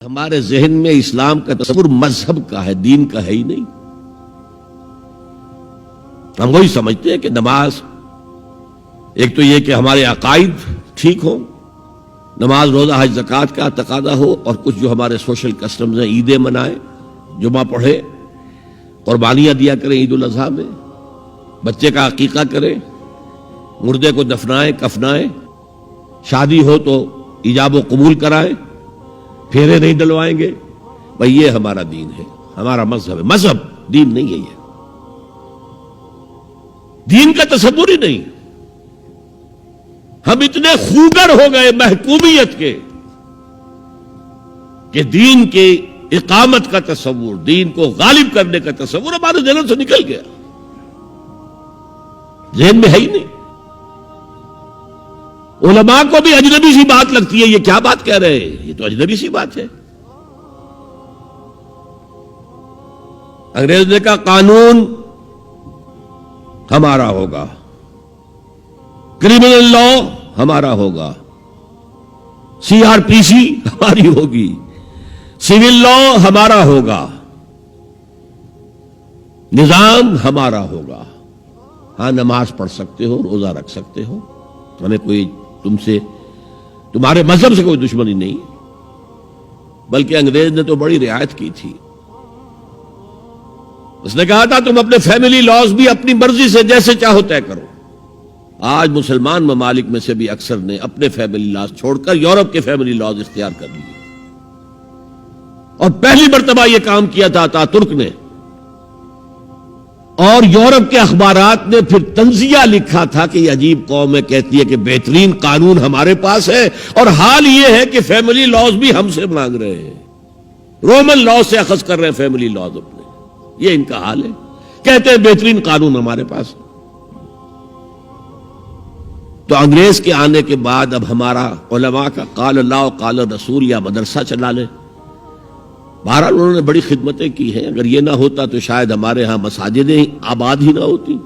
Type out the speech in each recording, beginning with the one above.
ہمارے ذہن میں اسلام کا تصور مذہب کا ہے، دین کا ہے ہی نہیں۔ ہم وہی سمجھتے ہیں کہ نماز ایک تو یہ کہ ہمارے عقائد ٹھیک ہوں، نماز روزہ حج زکوٰۃ کا تقاضا ہو، اور کچھ جو ہمارے سوشل کسٹمز ہیں، عیدیں منائیں، جمعہ پڑھے، قربانیاں دیا کریں عید الاضحیٰ میں، بچے کا عقیقہ کریں، مردے کو دفنائیں کفنائیں، شادی ہو تو ایجاب و قبول کرائیں، پھیرے نہیں ڈلوائیں گے۔ بھئی یہ ہمارا دین ہے، ہمارا مذہب ہے۔ مذہب دین نہیں ہے، یہ دین کا تصور ہی نہیں۔ ہم اتنے خوگر ہو گئے محکومیت کے کہ دین کی اقامت کا تصور، دین کو غالب کرنے کا تصور ہمارے ذہن سے نکل گیا، ذہن میں ہے ہی نہیں۔ علماء کو بھی اجنبی سی بات لگتی ہے، یہ کیا بات کہہ رہے ہیں، یہ تو اجنبی سی بات ہے۔ انگریز نے کہا قانون ہمارا ہوگا، کرمنل لا ہمارا ہوگا، سی آر پی سی ہماری ہوگی، سول لا ہمارا ہوگا، نظام ہمارا ہوگا۔ ہاں نماز پڑھ سکتے ہو، روزہ رکھ سکتے ہو، ہمیں کوئی تم سے، تمہارے مذہب سے کوئی دشمنی نہیں، بلکہ انگریز نے تو بڑی رعایت کی تھی۔ اس نے کہا تھا تم اپنے فیملی لاز بھی اپنی مرضی سے جیسے چاہو طے کرو۔ آج مسلمان ممالک میں سے بھی اکثر نے اپنے فیملی لاز چھوڑ کر یورپ کے فیملی لاز اختیار کر لیے، اور پہلی مرتبہ یہ کام کیا تھا ترک نے، اور یورپ کے اخبارات نے پھر تنزیہ لکھا تھا کہ یہ عجیب قوم ہے، کہتی ہے کہ بہترین قانون ہمارے پاس ہے، اور حال یہ ہے کہ فیملی لاز بھی ہم سے مانگ رہے ہیں، رومن لاز سے اخذ کر رہے ہیں فیملی لاز اپنے۔ یہ ان کا حال ہے، کہتے ہیں بہترین قانون ہمارے پاس۔ تو انگریز کے آنے کے بعد اب ہمارا علماء کا قال اللہ و قال رسول یا مدرسہ چلا لے۔ بہرحال انہوں نے بڑی خدمتیں کی ہیں، اگر یہ نہ ہوتا تو شاید ہمارے ہاں مساجدیں آباد ہی نہ ہوتی۔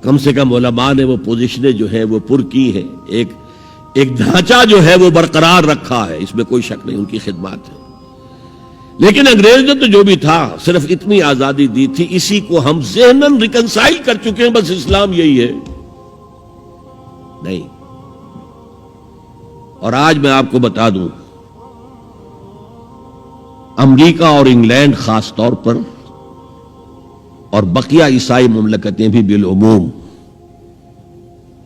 کم سے کم علماء نے وہ پوزیشنیں جو ہیں وہ پر کی ہیں، ایک ڈھانچہ جو ہے وہ برقرار رکھا ہے، اس میں کوئی شک نہیں، ان کی خدمات ہے۔ لیکن انگریز نے تو جو بھی تھا صرف اتنی آزادی دی تھی، اسی کو ہم ذہناً ریکنسائل کر چکے ہیں، بس اسلام یہی ہے نہیں۔ اور آج میں آپ کو بتا دوں، امریکہ اور انگلینڈ خاص طور پر، اور بقیہ عیسائی مملکتیں بھی بالعموم،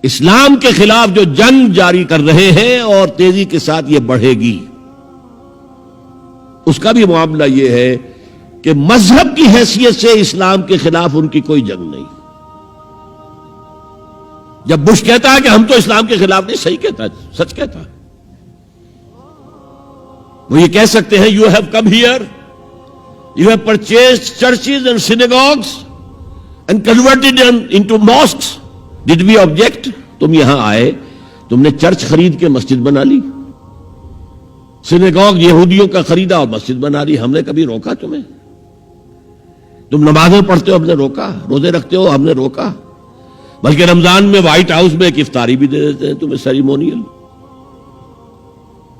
اسلام کے خلاف جو جنگ جاری کر رہے ہیں، اور تیزی کے ساتھ یہ بڑھے گی، اس کا بھی معاملہ یہ ہے کہ مذہب کی حیثیت سے اسلام کے خلاف ان کی کوئی جنگ نہیں۔ جب بش کہتا ہے کہ ہم تو اسلام کے خلاف نہیں، صحیح کہتا ہے، سچ کہتا ہے، وہ یہ کہہ سکتے ہیں you have come here, you have purchased churches and synagogues and converted into mosques, did we object? تم یہاں آئے، تم نے چرچ خرید کے مسجد بنا لی، سینیگوگ یہودیوں کا خریدا اور مسجد بنا لی، ہم نے کبھی روکا تمہیں؟ تم نمازیں پڑھتے ہو، ہم نے روکا؟ روزے رکھتے ہو، ہم نے روکا؟ بلکہ رمضان میں وائٹ ہاؤس میں ایک افطاری بھی دے دیتے ہیں تمہیں، سیریمونیل۔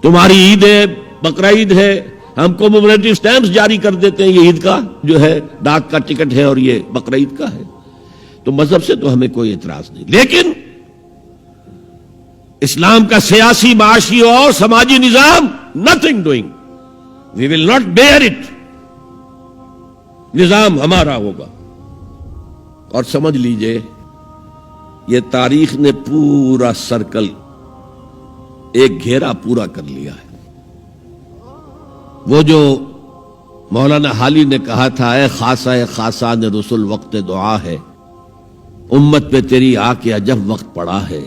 تمہاری عید ہے، بقرہ عید ہے، ہم کو کومیموریٹو سٹیمپس جاری کر دیتے ہیں، یہ عید کا جو ہے ڈاک کا ٹکٹ ہے اور یہ بقرہ عید کا ہے۔ تو مذہب سے تو ہمیں کوئی اعتراض نہیں، لیکن اسلام کا سیاسی، معاشی اور سماجی نظام nothing doing, we will not bear it، نظام ہمارا ہوگا۔ اور سمجھ لیجئے یہ تاریخ نے پورا سرکل، ایک گھیرا پورا کر لیا ہے۔ وہ جو مولانا حالی نے کہا تھا، اے خاصہ خاصان رسول وقت دعا ہے، امت پہ تیری آ کے عجب وقت پڑا ہے،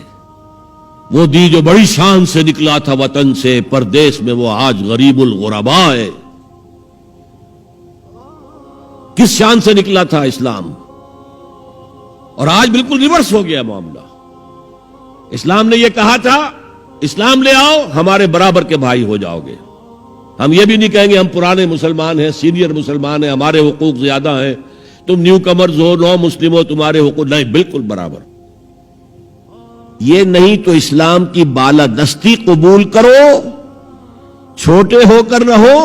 وہ دی جو بڑی شان سے نکلا تھا وطن سے، پردیس میں وہ آج غریب الغرباء ہے۔ کس شان سے نکلا تھا اسلام، اور آج بالکل ریورس ہو گیا معاملہ۔ اسلام نے یہ کہا تھا اسلام لے آؤ، ہمارے برابر کے بھائی ہو جاؤ گے۔ ہم یہ بھی نہیں کہیں گے ہم پرانے مسلمان ہیں، سینئر مسلمان ہیں، ہمارے حقوق زیادہ ہیں، تم نیو کمرز ہو، نو مسلم ہو، تمہارے حقوق نہیں، بالکل برابر۔ یہ نہیں تو اسلام کی بالادستی قبول کرو، چھوٹے ہو کر رہو،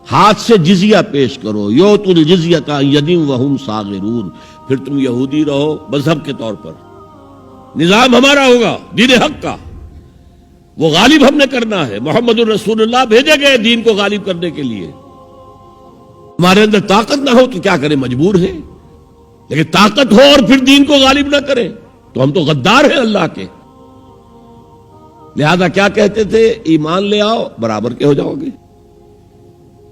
ہاتھ سے جزیہ پیش کرو، یؤتوا الجزیۃ عن ید وہم صاغرون، پھر تم یہودی رہو مذہب کے طور پر، نظام ہمارا ہوگا دین حق کا، وہ غالب ہم نے کرنا ہے، محمد الرسول اللہ بھیجے گئے دین کو غالب کرنے کے لیے، ہمارے اندر طاقت نہ ہو تو کیا کریں، مجبور ہیں، لیکن طاقت ہو اور پھر دین کو غالب نہ کریں تو ہم تو غدار ہیں اللہ کے۔ لہذا کیا کہتے تھے، ایمان لے آؤ برابر کے ہو جاؤ گے،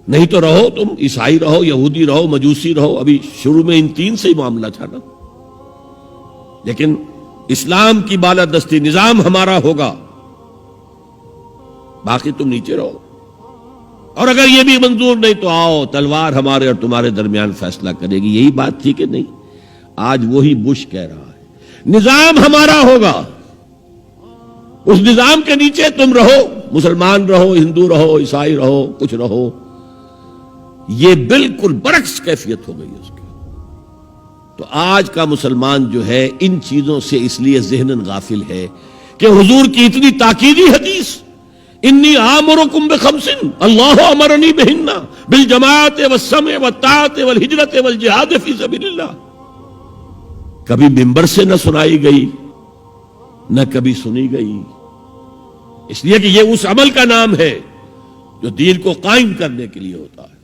نہیں تو رہو تم عیسائی رہو، یہودی رہو، مجوسی رہو۔ ابھی شروع میں ان تین سے ہی معاملہ تھا نا، لیکن اسلام کی بالادستی، نظام ہمارا ہوگا، باقی تم نیچے رہو، اور اگر یہ بھی منظور نہیں تو آؤ تلوار ہمارے اور تمہارے درمیان فیصلہ کرے گی۔ یہی بات تھی کہ نہیں؟ آج وہی بش کہہ رہا ہے نظام ہمارا ہوگا، اس نظام کے نیچے تم رہو، مسلمان رہو، ہندو رہو، عیسائی رہو، کچھ رہو۔ یہ بالکل برعکس کیفیت ہو گئی اس کی۔ تو آج کا مسلمان جو ہے ان چیزوں سے اس لیے ذہناً غافل ہے کہ حضور کی اتنی تاکیدی حدیث، انی آمرکم بخمس اللہ امرنی بہن بالجماعت والسمع والطاعت والہجرت والجہاد فی سبیل اللہ، کبھی ممبر سے نہ سنائی گئی، نہ کبھی سنی گئی، اس لیے کہ یہ اس عمل کا نام ہے جو دین کو قائم کرنے کے لیے ہوتا ہے۔